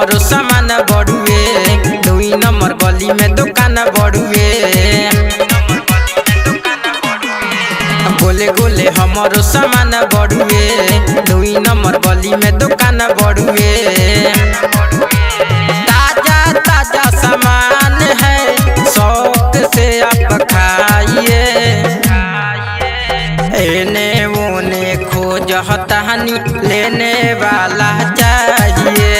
हमारो सामान बढ़ुए, 2 नंबर गली में दुकान बढ़ुए। गोले गोले हमारो सामान बढ़ुए, 2 नंबर गली में दुकान बढ़ुए। ताजा ताजा सामान है, शौक से आप खाइए। एने ओने खोजतानी, लेने वाला चाहिए।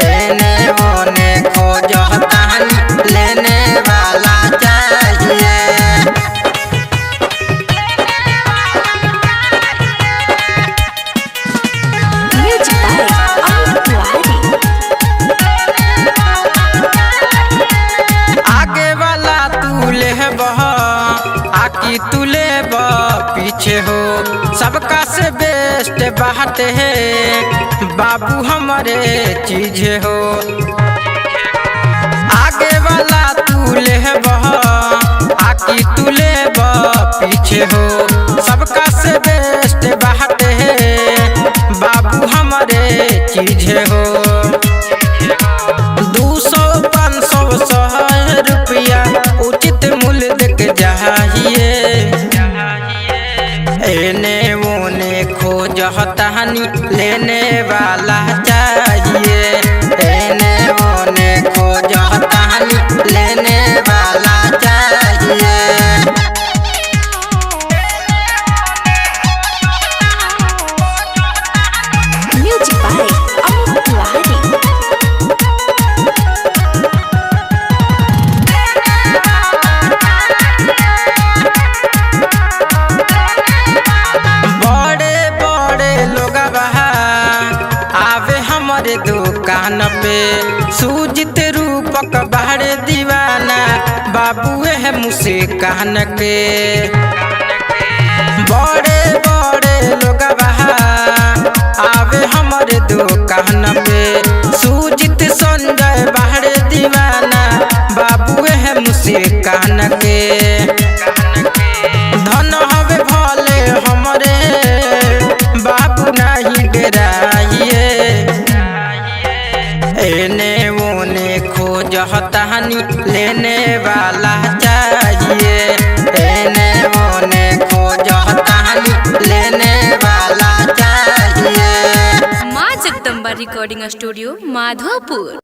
एने ओने खोजतानी, लेने वाला चाहिए। आगे वाला तू ले बह, आकी तू ले पीछे हो, सबका से बेस्ट बात है बाबू हमारे चीज हो। आगे वाला तू ले बह, आकी तू ले पीछे हो, सबका से बेस्ट बात है बाबू हमारे चीज हो। 200-500 रुपया उचित मूल्य देख जाइए। एने ओने खोजतानी, लेने वाला चाहिए। एने ओने खोजतानी, लेने वाला चाहिए। हमारे दुकान पे सूजित रूपक बाहर दीवाना, बाबू है मुस्कान के। बड़े बड़े लोग आवे हमारे दुकान पे, सूजित संजय बाहर दीवाना, बाबू है मुस्कान के। धन हवे भले हमारे बाबू नहीं डराइए। एने ओने खोजतानी, लेने वाला चाहिए। एने ओने खोजतानी, लेने वाला चाहिए। माँ जगदम्बा रिकॉर्डिंग स्टूडियो, माधोपुर।